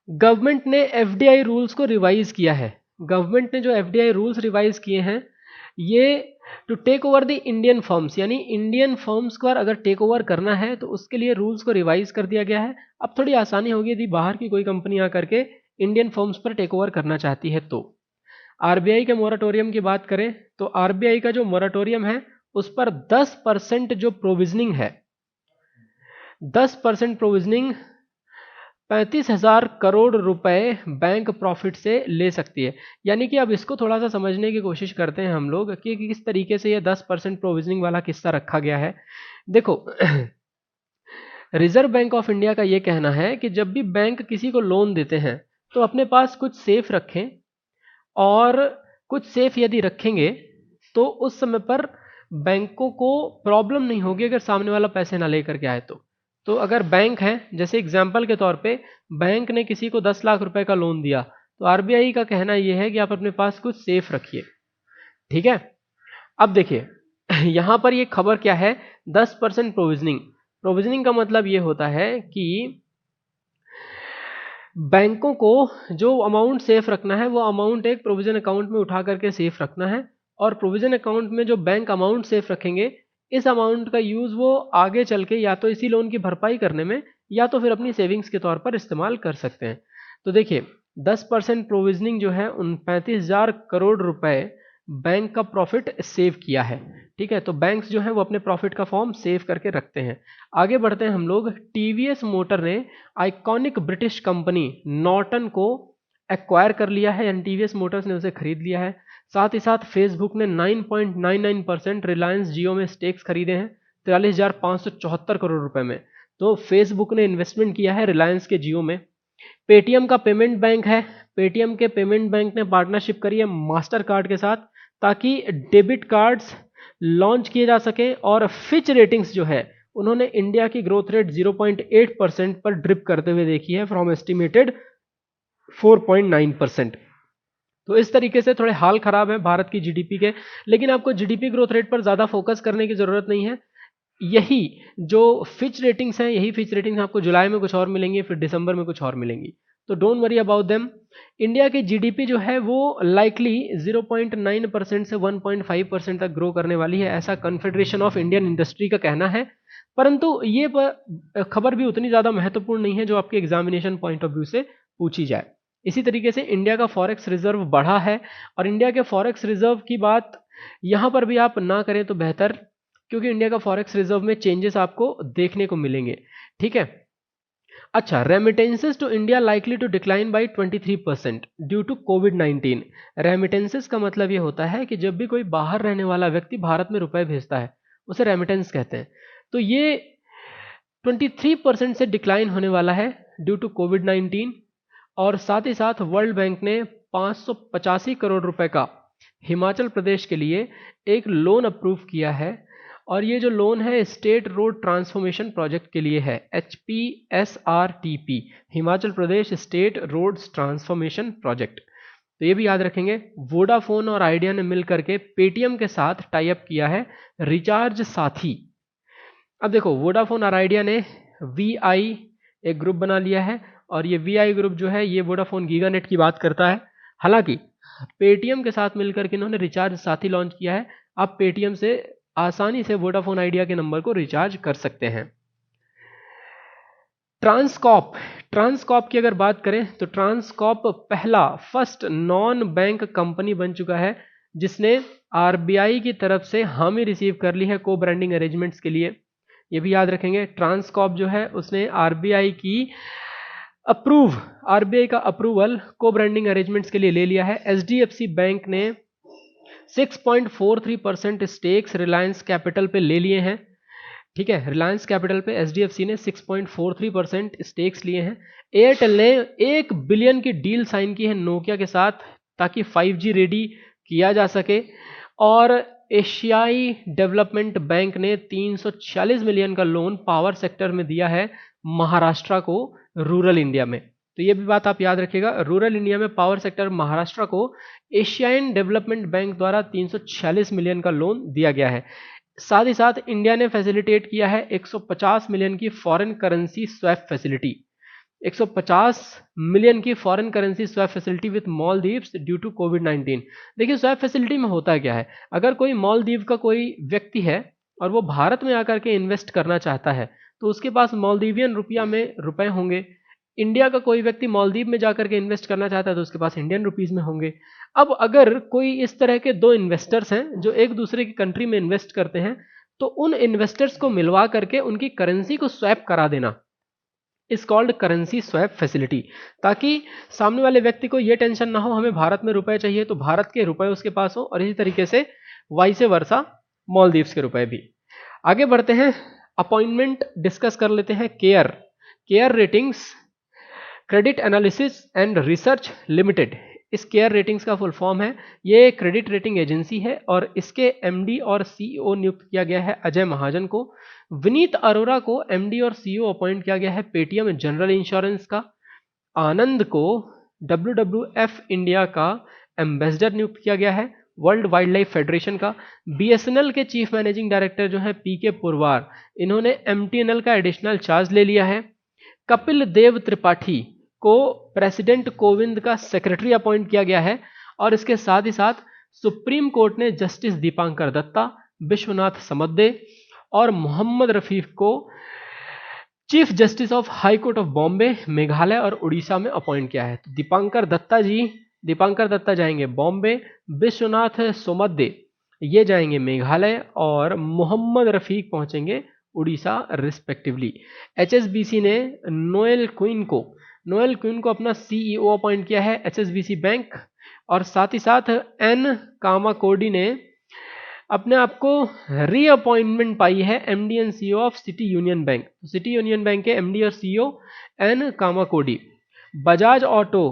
गवर्नमेंट ने FDI रूल्स को रिवाइज किया है। गवर्नमेंट ने जो FDI रूल्स रिवाइज किए हैं, ये to take over the Indian firms, यानी इंडियन फर्म्स को अगर टेक ओवर करना है तो उसके लिए रूल्स को रिवाइज कर दिया गया है। अब थोड़ी आसानी होगी यदि बाहर की कोई कंपनी आकर के इंडियन फर्म्स पर टेक ओवर करना चाहती है तो। RBI के मोराटोरियम की बात करें तो RBI का जो मोराटोरियम है उस पर 10% जो प्रोविजनिंग है, 10% प्रोविजनिंग 35,000 करोड़ रुपए बैंक प्रॉफिट से ले सकती है। यानी कि अब इसको थोड़ा सा समझने की कोशिश करते हैं हम लोग कि किस तरीके से ये 10% प्रोविजनिंग वाला किस्सा रखा गया है। देखो, रिजर्व बैंक ऑफ इंडिया का ये कहना है कि जब भी बैंक किसी को लोन देते हैं तो अपने पास कुछ सेफ रखें, और कुछ सेफ यदि रखेंगे तो उस समय पर बैंकों को प्रॉब्लम नहीं होगी अगर सामने वाला पैसे ना लेकर के आए तो अगर बैंक है, जैसे एग्जाम्पल के तौर पे बैंक ने किसी को 10 लाख रुपए का लोन दिया, तो RBI का कहना यह है कि आप अपने पास कुछ सेफ रखिए। ठीक है, अब देखिए यहां पर ये खबर क्या है, 10% प्रोविजनिंग। प्रोविजनिंग का मतलब ये होता है कि बैंकों को जो अमाउंट सेफ रखना है वो अमाउंट एक प्रोविजन अकाउंट में उठा करके सेफ रखना है, और प्रोविजन अकाउंट में जो बैंक अमाउंट सेफ रखेंगे, इस अमाउंट का यूज़ वो आगे चल के या तो इसी लोन की भरपाई करने में या तो फिर अपनी सेविंग्स के तौर पर इस्तेमाल कर सकते हैं। तो देखिए, 10% प्रोविजनिंग जो है उन 35,000 करोड़ रुपए बैंक का प्रॉफिट सेव किया है। ठीक है, तो बैंक्स जो है वो अपने प्रॉफिट का फॉर्म सेव करके रखते हैं। आगे बढ़ते हैं हम लोग। TVS मोटर ने आइकॉनिक ब्रिटिश कंपनी नॉर्टन को एक्वायर कर लिया है, यानी TVS मोटर्स ने उसे खरीद लिया है। साथ ही साथ फेसबुक ने 9.99% रिलायंस जियो में स्टेक्स खरीदे हैं 43,574 करोड़ रुपए में। तो फेसबुक ने इन्वेस्टमेंट किया है रिलायंस के जियो में। पेटीएम का पेमेंट बैंक है, पेटीएम के पेमेंट बैंक ने पार्टनरशिप करी है मास्टर कार्ड के साथ ताकि डेबिट कार्ड्स लॉन्च किए जा सके। और फिच रेटिंग्स जो है उन्होंने इंडिया की ग्रोथ रेट 0.8% पर ड्रिप करते हुए देखी है फ्रॉम एस्टिमेटेड 4.9%। तो इस तरीके से थोड़े हाल खराब है भारत की जीडीपी के, लेकिन आपको जीडीपी ग्रोथ रेट पर ज़्यादा फोकस करने की ज़रूरत नहीं है। यही जो फिच रेटिंग्स हैं, यही फिच रेटिंग्स आपको जुलाई में कुछ और मिलेंगी, फिर दिसंबर में कुछ और मिलेंगी, तो don't worry about them. India की जीडीपी जो है वो लाइकली 0.9% से 1.5% तक ग्रो करने वाली है, ऐसा कॉन्फेडरेशन ऑफ इंडियन इंडस्ट्री का कहना है। परंतु ये खबर भी उतनी ज़्यादा महत्वपूर्ण नहीं है जो आपके एग्जामिनेशन पॉइंट ऑफ व्यू से पूछी जाए। इसी तरीके से इंडिया का फॉरेक्स रिजर्व बढ़ा है, और इंडिया के फॉरेक्स रिजर्व की बात यहाँ पर भी आप ना करें तो बेहतर, क्योंकि इंडिया का फॉरेक्स रिजर्व में चेंजेस आपको देखने को मिलेंगे। ठीक है। अच्छा, remittances to India likely to decline by 23% due to कोविड-19। रेमिटेंसेस का मतलब ये होता है कि जब भी कोई बाहर रहने वाला व्यक्ति भारत में रुपए भेजता है उसे रेमिटेंस कहते हैं। तो ये 23% से डिक्लाइन होने वाला है ड्यू टू कोविड-19। और साथ ही साथ वर्ल्ड बैंक ने 585 करोड़ रुपए का हिमाचल प्रदेश के लिए एक लोन अप्रूव किया है, और ये जो लोन है स्टेट रोड ट्रांसफॉर्मेशन प्रोजेक्ट के लिए है, HPSRTP, Himachal Pradesh state road transformation project. तो ये भी याद रखेंगे। वोडाफोन और आइडिया ने मिलकर के पेटीएम के साथ टाई अप किया है रिचार्ज साथी। अब देखो, वोडाफोन और आइडिया ने VI एक ग्रुप बना लिया है, और ये VI ग्रुप जो है ये वोडाफोन गीगानेट की बात करता है। हालांकि पेटीएम के साथ मिलकर के इन्होंने रिचार्ज साथी लॉन्च किया है। आप पेटीएम से आसानी से वोडाफोन आइडिया के नंबर को रिचार्ज कर सकते हैं। ट्रांसकॉप की अगर बात करें तो ट्रांसकॉप फर्स्ट नॉन बैंक कंपनी बन चुका है जिसने RBI की तरफ से हामी रिसीव कर ली है को ब्रांडिंग अरेंजमेंट्स के लिए। ये भी याद रखेंगे, ट्रांसकॉप जो है उसने RBI का अप्रूवल को ब्रांडिंग अरेंजमेंट्स के लिए ले लिया है। HDFC बैंक ने 6.43% स्टेक्स रिलायंस कैपिटल पे ले लिए हैं। ठीक है, रिलायंस कैपिटल पे HDFC ने 6.43% स्टेक्स लिए हैं। एयरटेल ने 1 बिलियन की डील साइन की है नोकिया के साथ ताकि 5G रेडी किया जा सके। और एशियाई डेवलपमेंट बैंक ने 346 मिलियन का लोन पावर सेक्टर में दिया है महाराष्ट्र को रूरल इंडिया में। तो ये भी बात आप याद रखिएगा, रूरल इंडिया में पावर सेक्टर महाराष्ट्र को एशियाइन डेवलपमेंट बैंक द्वारा 346 मिलियन का लोन दिया गया है। साथ ही साथ इंडिया ने फैसिलिटेट किया है 150 मिलियन की foreign currency swap facility, 150 million की foreign currency swap facility with Maldives due to कोविड-19। देखिए, स्वैप फैसिलिटी में होता क्या है, अगर कोई मालदीव का कोई व्यक्ति है और वो भारत में आकर के इन्वेस्ट करना चाहता है तो उसके पास मालदीवियन रुपया में रुपए होंगे। इंडिया का कोई व्यक्ति मालदीव में जाकर के इन्वेस्ट करना चाहता है तो उसके पास इंडियन रुपीस में होंगे। अब अगर कोई इस तरह के दो इन्वेस्टर्स हैं जो एक दूसरे की कंट्री में इन्वेस्ट करते हैं तो उन इन्वेस्टर्स को मिलवा करके उनकी करेंसी को स्वैप करा देना is called currency swap facility, ताकि सामने वाले व्यक्ति को यह टेंशन ना हो हमें भारत में रुपए चाहिए तो भारत के रुपए उसके पास हो, और इसी तरीके से वाइसे वर्सा मालदीव्स के रुपए भी। आगे बढ़ते हैं, अपॉइंटमेंट डिस्कस कर लेते हैं। Care ratings credit analysis and research limited, इस केयर रेटिंग्स का फुल फॉर्म है। ये क्रेडिट रेटिंग एजेंसी है और इसके MD और CEO नियुक्त किया गया है अजय महाजन को। विनीत अरोरा को MD और CEO अपॉइंट किया गया है पेटीएम जनरल इंश्योरेंस का। आनंद को WWF इंडिया का एम्बेसडर नियुक्त किया गया है वर्ल्ड वाइल्ड लाइफ फेडरेशन का। BSNL के चीफ मैनेजिंग डायरेक्टर जो है PK पुरवार, इन्होंने MTNL का एडिशनल चार्ज ले लिया है। कपिल देव त्रिपाठी को प्रेसिडेंट कोविंद का सेक्रेटरी अपॉइंट किया गया है, और इसके साथ ही साथ सुप्रीम कोर्ट ने जस्टिस दीपांकर दत्ता, विश्वनाथ समद्दे और मोहम्मद रफीक को chief justice of high court of Bombay, Meghalaya और उड़ीसा में अपॉइंट किया है। तो दीपांकर दत्ता जाएंगे बॉम्बे, विश्वनाथ सोमद्दे ये जाएंगे मेघालय, और मोहम्मद रफीक पहुंचेंगे उड़ीसा रिस्पेक्टिवली। HSBC ने नोएल क्वीन को अपना CEO अपॉइंट किया है HSBC बैंक, और साथ ही साथ N कामाकोडी ने अपने आप को रीअपॉइंटमेंट पाई है MD and CEO of city union bank. City union bank के MD और CEO N कामाकोडी। बजाज ऑटो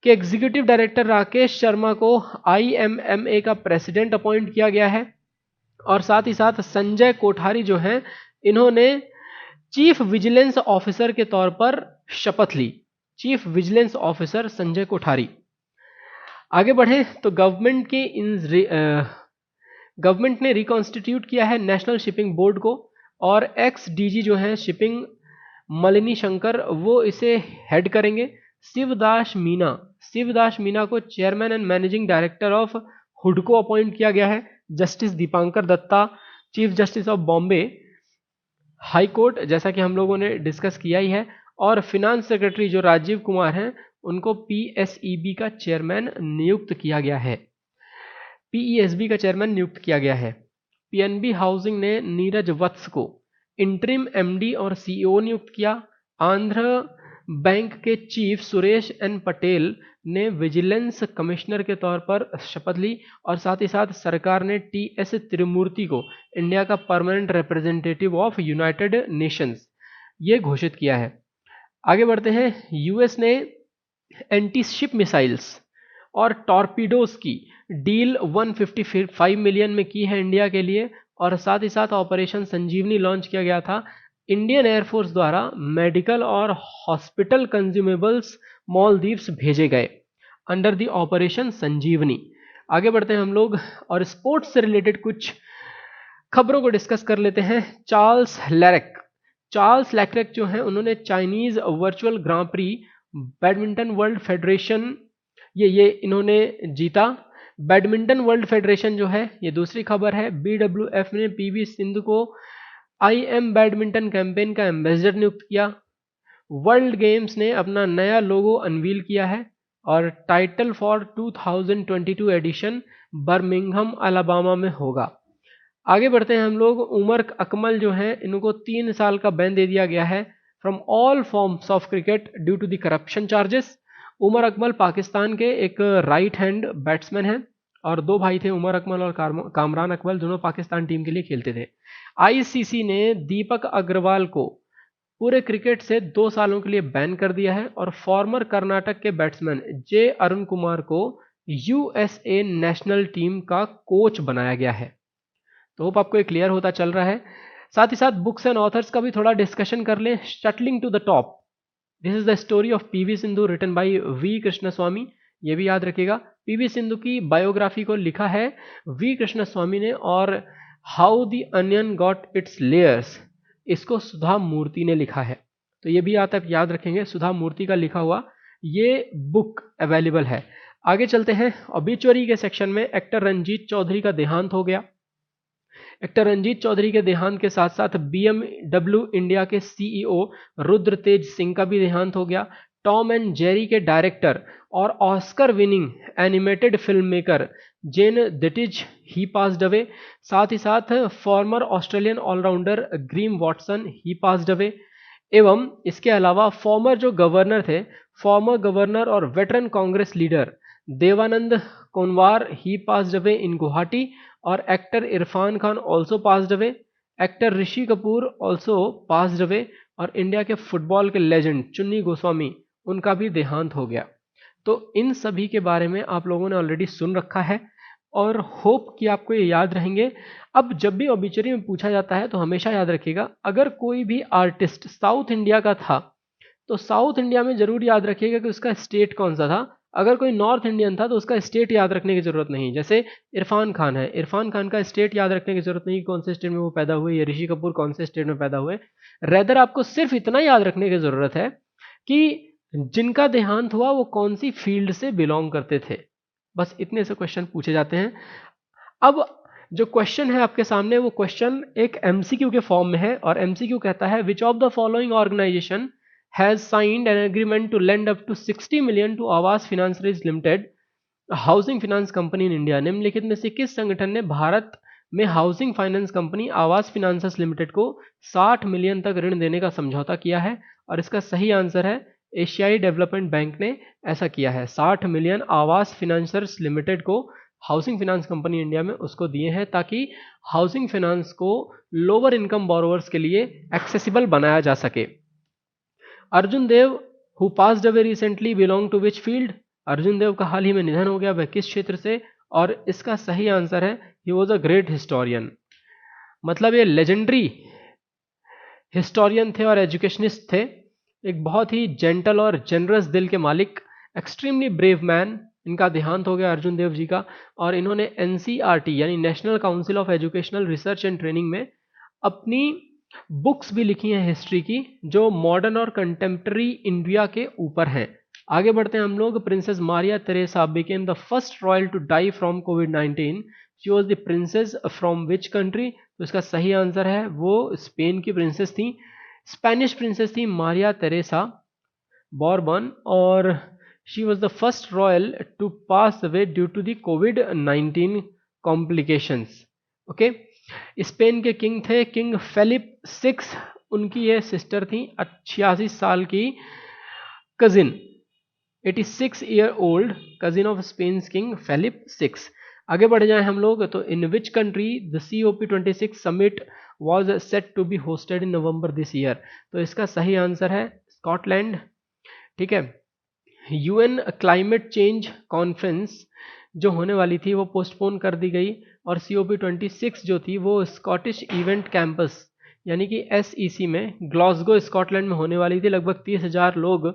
के एग्जीक्यूटिव डायरेक्टर राकेश शर्मा को IMMA का प्रेसिडेंट अपॉइंट किया गया है। और साथ ही साथ संजय कोठारी जो हैं, इन्होंने चीफ विजिलेंस ऑफिसर के तौर पर शपथ ली। Chief vigilance officer Sanjay Kothari. आगे बढ़े तो गवर्नमेंट ने रिकॉन्स्टिट्यूट किया है नेशनल शिपिंग बोर्ड को, और एक्स डीजी जो है शिपिंग मलिनी शंकर, वो इसे हेड करेंगे। शिवदास मीना को chairman and managing director of हुडको अपॉइंट किया गया है। Justice Dipankar Datta, chief justice of Bombay high court, जैसा कि हम लोगों ने डिस्कस किया ही है। और फिनांस सेक्रेटरी जो राजीव कुमार हैं, उनको PSEB का चेयरमैन नियुक्त किया गया है। PESB का चेयरमैन नियुक्त किया गया है। PNB हाउसिंग ने नीरज वत्स को इंटरिम MD और CEO नियुक्त किया। आंध्र बैंक के चीफ सुरेश N पटेल ने विजिलेंस कमिश्नर के तौर पर शपथ ली। और साथ ही साथ सरकार ने TS त्रिमूर्ति को इंडिया का permanent representative of United Nations ये घोषित किया है। आगे बढ़ते हैं। US ने एंटी शिप मिसाइल्स और टॉर्पीडोज की डील 155 मिलियन में की है इंडिया के लिए। और साथ ही साथ ऑपरेशन संजीवनी लॉन्च किया गया था। इंडियन एयरफोर्स द्वारा मेडिकल और हॉस्पिटल कंज्यूमेबल्स मालदीव्स भेजे गए अंडर द ऑपरेशन संजीवनी। आगे बढ़ते हैं हम लोग और स्पोर्ट्स से रिलेटेड कुछ खबरों को डिस्कस कर लेते हैं। चार्ल्स लैक्रेक जो है, उन्होंने चाइनीज वर्चुअल ग्रां प्री बैडमिंटन वर्ल्ड फेडरेशन ये इन्होंने जीता। बैडमिंटन वर्ल्ड फेडरेशन जो है, ये दूसरी खबर है। BWF ने PV सिंधु को IM बैडमिंटन कैंपेन का एम्बेसडर नियुक्त किया। वर्ल्ड गेम्स ने अपना नया लोगो अनवील किया है। और title for 2022 edition Birmingham Alabama में होगा। आगे बढ़ते हैं हम लोग। उमर अकमल जो हैं, इनको 3 साल का बैन दे दिया गया है from all forms of cricket due to the corruption charges. Umar Akmal Pakistan के एक राइट हैंड बैट्समैन हैं और 2 भाई थे, उमर अकमल और कामरान अकमल, दोनों पाकिस्तान टीम के लिए खेलते थे। ICC ने दीपक अग्रवाल को पूरे क्रिकेट से 2 सालों के लिए बैन कर दिया है। और फॉर्मर कर्नाटक के बैट्समैन J अरुण कुमार को USA नेशनल टीम का कोच बनाया गया है। तो होप आपको ये क्लियर होता चल रहा है। साथ ही साथ बुक्स एंड ऑथर्स का भी थोड़ा डिस्कशन कर लें। Shuttling to the top, this is the story of PV Sindhu written by V Krishnaswamy. ये भी याद रखिएगा। PV सिंधु की बायोग्राफी को लिखा है V कृष्णस्वामी ने। और how the onion got its layers, इसको सुधा मूर्ति ने लिखा है। तो ये भी आप याद रखेंगे, सुधा मूर्ति का लिखा हुआ ये बुक अवेलेबल है। आगे चलते हैं। ऑबिचुअरी के सेक्शन में एक्टर रंजीत चौधरी का देहांत हो गया। एक्टर रंजीत चौधरी के देहांत के साथ साथ BMW इंडिया के CEO रुद्र तेज सिंह का भी देहांत हो गया। टॉम एंड जेरी के डायरेक्टर और Oscar winning animated film maker Gene Deitch he passed away. साथ ही साथ former Australian all rounder Graeme Watson he passed away. एवं इसके अलावा फॉर्मर जो गवर्नर थे, फॉर्मर गवर्नर और veteran Congress leader Devanand Konwar he passed away in Guwahati. और actor Irfan Khan also passed away. Actor Rishi Kapoor also passed away. और इंडिया के फुटबॉल के लेजेंड चुन्नी गोस्वामी, उनका भी देहांत हो गया। तो इन सभी के बारे में आप लोगों ने ऑलरेडी सुन रखा है और होप कि आपको ये याद रहेंगे। अब जब भी ऑबिचुअरी में पूछा जाता है तो हमेशा याद रखिएगा, अगर कोई भी आर्टिस्ट साउथ इंडिया का था तो साउथ इंडिया में जरूर याद रखिएगा कि उसका स्टेट कौन सा था। अगर कोई नॉर्थ इंडियन था तो उसका स्टेट याद रखने की जरूरत नहीं। जैसे इरफान खान है, इरफान खान का स्टेट याद रखने की जरूरत नहीं, कौन से स्टेट में वो पैदा हुए, या ऋषि कपूर कौन से स्टेट में पैदा हुए। रेदर आपको सिर्फ इतना याद रखने की जरूरत है कि जिनका देहांत हुआ वो कौन सी फील्ड से बिलोंग करते थे। बस इतने से क्वेश्चन पूछे जाते हैं। अब जो क्वेश्चन है आपके सामने, वो क्वेश्चन एक MCQ के फॉर्म में है। और MCQ कहता है, which of the following organisation has signed an agreement to lend up to 60 million to Aavas financiers limited, housing finance company in India. निम्नलिखित में से किस संगठन ने भारत में हाउसिंग फाइनेंस कंपनी आवास फिनांसर्स लिमिटेड को 60 मिलियन तक ऋण देने का समझौता किया है? और इसका सही आंसर है एशियाई डेवलपमेंट बैंक ने ऐसा किया है। 60 मिलियन आवास फिनांसर्स लिमिटेड को हाउसिंग फाइनेंस कंपनी इंडिया में उसको दिए हैं, ताकि हाउसिंग फाइनेंस को लोअर इनकम बोरोवर्स के लिए एक्सेसिबल बनाया जा सके। Arjun Dev who passed away recently belong to which field? Arjun Dev का हाल ही में निधन हो गया, वह किस क्षेत्र से? और इसका सही आंसर है he was a great historian. मतलब ये लेजेंडरी हिस्टोरियन थे और एजुकेशनिस्ट थे, एक बहुत ही जेंटल और जनरस दिल के मालिक, एक्सट्रीमली ब्रेव मैन। इनका देहांत हो गया अर्जुन देव जी का। और इन्होंने एनसीईआरटी यानी national council of educational research and training में अपनी बुक्स भी लिखी हैं हिस्ट्री की, जो मॉडर्न और कंटेम्प्रेरी इंडिया के ऊपर हैं। आगे बढ़ते हैं हम लोग। Princess Maria Teresa became the first royal to die from कोविड-19। She was the princess from which country? तो इसका सही आंसर है वो स्पेन की प्रिंसेस थी, स्पेनिश प्रिंसेस थी मारिया तेरेसा बॉर्बन, और she was the first royal to pass away due to the कोविड-19 कॉम्प्लिकेशंस। ओके, स्पेन के किंग थे किंग फेलिप 6, उनकी ये सिस्टर थी 86 साल की cousin, 86 year old cousin of Spain king Felipe 6। आगे बढ़ जाए हम लोग, तो in which country the COP26 summit was set to be hosted in November this year? तो इसका सही आंसर है स्कॉटलैंड। ठीक है, UN क्लाइमेट चेंज कॉन्फ्रेंस जो होने वाली थी वो पोस्टपोन कर दी गई, और COP26 जो थी वो स्कॉटिश इवेंट कैंपस यानी कि SEC में ग्लासगो स्कॉटलैंड में होने वाली थी। लगभग 30,000 लोग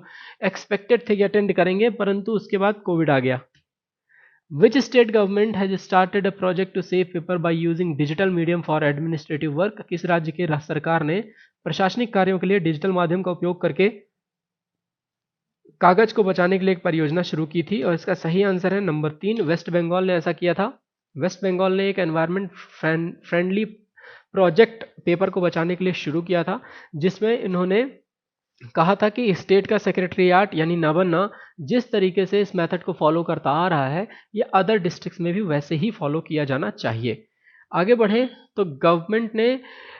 एक्सपेक्टेड थे कि अटेंड करेंगे, परंतु उसके बाद कोविड आ गया। Which state government has started a project to save paper by using digital medium for administrative work? किस राज्य के सरकार ने प्रशासनिक कार्यों के लिए डिजिटल माध्यम का उपयोग करके कागज को बचाने के लिए एक परियोजना शुरू की थी? और इसका सही आंसर है नंबर 3, वेस्ट बंगाल ने ऐसा किया था। वेस्ट बंगाल ने एक एनवायरनमेंट फ्रेंडली प्रोजेक्ट पेपर को बचाने के लिए शुरू किया था, जिसमें इन्होंने कहा था कि स्टेट का सेक्रेटरीट यानी नवान्ना जिस तरीके से इस मेथड को फॉलो करता आ रहा है, ये अदर डिस्ट्रिक्ट्स में भी वैसे ही फॉलो किया जाना चाहिए। आगे बढ़ें तो गवर्नमेंट ने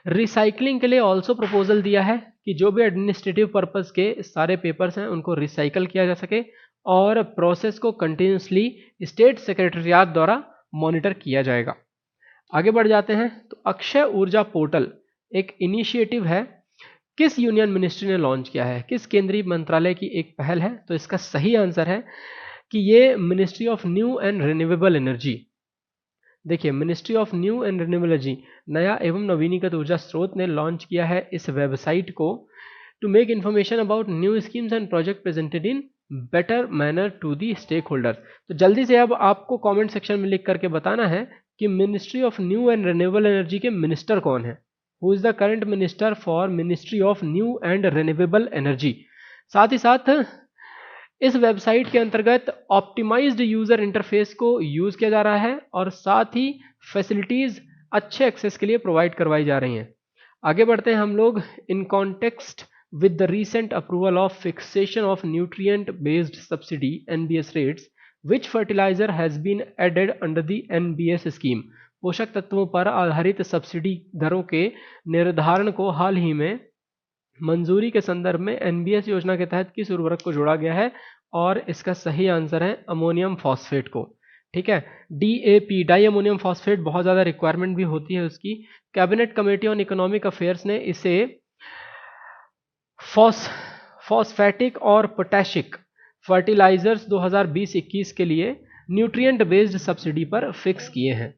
रिसाइकलिंग के लिए ऑल्सो प्रपोजल दिया है कि जो भी एडमिनिस्ट्रेटिव पर्पस के सारे पेपर्स हैं उनको रिसाइकल किया जा सके, और प्रोसेस को कंटिन्यूसली स्टेट सेक्रेटरीट द्वारा मॉनिटर किया जाएगा। आगे बढ़ जाते हैं, तो अक्षय ऊर्जा पोर्टल एक इनिशिएटिव है, किस यूनियन मिनिस्ट्री ने लॉन्च किया है? किस केंद्रीय मंत्रालय की एक पहल है? तो इसका सही आंसर है कि ये ministry of new and renewable energy. देखिए, ministry of new and renewable energy, नया एवं नवीनीकृत ऊर्जा स्रोत ने लॉन्च किया है इस वेबसाइट को to make information about new schemes and project presented in better manner to the stakeholders. तो जल्दी से अब आपको कमेंट सेक्शन में लिख करके बताना है कि ministry of new and renewable energy के मिनिस्टर कौन है। Who is the current minister for ministry of new and renewable energy. साथ ही साथ इस वेबसाइट के अंतर्गत ऑप्टिमाइज्ड यूजर इंटरफेस को यूज किया जा रहा है, और साथ ही फैसिलिटीज अच्छे एक्सेस के लिए प्रोवाइड करवाई जा रही हैं। आगे बढ़ते हैं हम लोग। In context with the recent approval of fixation of nutrient based subsidy NBS rates, which fertilizer has been added under the NBS scheme? पोषक तत्वों पर आधारित सब्सिडी दरों के निर्धारण को हाल ही में मंजूरी के संदर्भ में NBS योजना के तहत किस उर्वरक को जोड़ा गया है? और इसका सही आंसर है अमोनियम फॉस्फेट को। ठीक है, DAP डाई अमोनियम फॉस्फेट बहुत ज़्यादा रिक्वायरमेंट भी होती है उसकी। Cabinet committee on economic affairs ने इसे फॉस्फेटिक और पोटैशिक फर्टिलाइजर्स 2020-21 के लिए न्यूट्रिएंट बेस्ड सब्सिडी पर फिक्स किए हैं।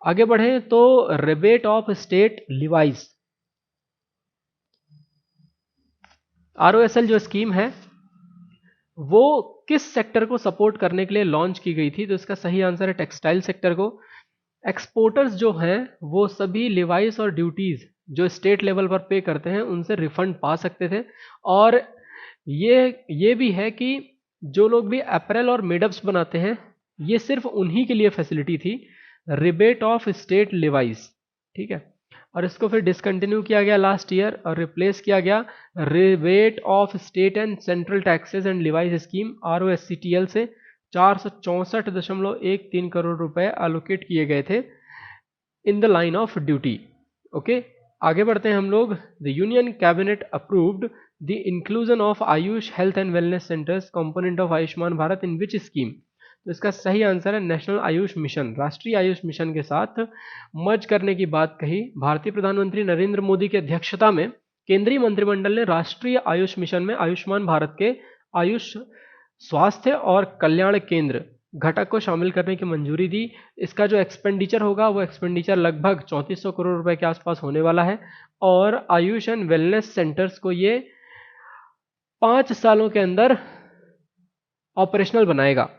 आगे बढ़ें तो rebate of state levies, ROSL जो स्कीम है वो किस सेक्टर को सपोर्ट करने के लिए लॉन्च की गई थी? तो इसका सही आंसर है टेक्सटाइल सेक्टर को। एक्सपोर्टर्स जो हैं वो सभी लिवाइस और ड्यूटीज जो स्टेट लेवल पर पे करते हैं उनसे रिफंड पा सकते थे, और ये भी है कि जो लोग भी अपैरल और मेडअप्स बनाते हैं ये सिर्फ उन्हीं के लिए फैसिलिटी थी, रिबेट ऑफ स्टेट लिवाइस। ठीक है, और इसको फिर डिसकंटिन्यू किया गया लास्ट ईयर और रिप्लेस किया गया rebate of state and central taxes and Levi's scheme ROSCTL से 464.13 करोड़ रुपए एलोकेट किए गए थे in the line of duty. Okay, आगे बढ़ते हैं हम लोग। The union cabinet approved the inclusion of Ayush health and wellness centres component of Ayushman Bharat in which scheme? तो इसका सही आंसर है नेशनल आयुष मिशन, राष्ट्रीय आयुष मिशन के साथ मर्ज करने की बात कही भारतीय प्रधानमंत्री नरेंद्र मोदी की अध्यक्षता में केंद्रीय मंत्रिमंडल ने राष्ट्रीय आयुष मिशन में आयुष्मान भारत के आयुष स्वास्थ्य और कल्याण केंद्र घटक को शामिल करने की मंजूरी दी। इसका जो एक्सपेंडिचर होगा वो एक्सपेंडिचर लगभग 3400 करोड़ रुपए के आसपास होने वाला है और आयुष एंड वेलनेस सेंटर्स को ये 5 सालों के अंदर ऑपरेशनल बनाएगा।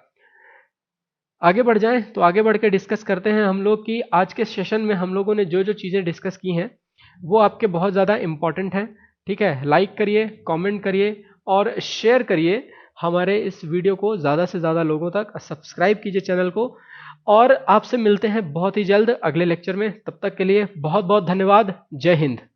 आगे बढ़ जाएं तो आगे बढ़ के डिस्कस करते हैं हम लोग कि आज के सेशन में हम लोगों ने जो जो चीज़ें डिस्कस की हैं वो आपके बहुत ज़्यादा इंपॉर्टेंट हैं। ठीक है, लाइक करिए, कमेंट करिए और शेयर करिए हमारे इस वीडियो को ज़्यादा से ज़्यादा लोगों तक। सब्सक्राइब कीजिए चैनल को और आपसे मिलते हैं बहुत ही जल्द अगले लेक्चर में। तब तक के लिए बहुत बहुत धन्यवाद। जय हिंद।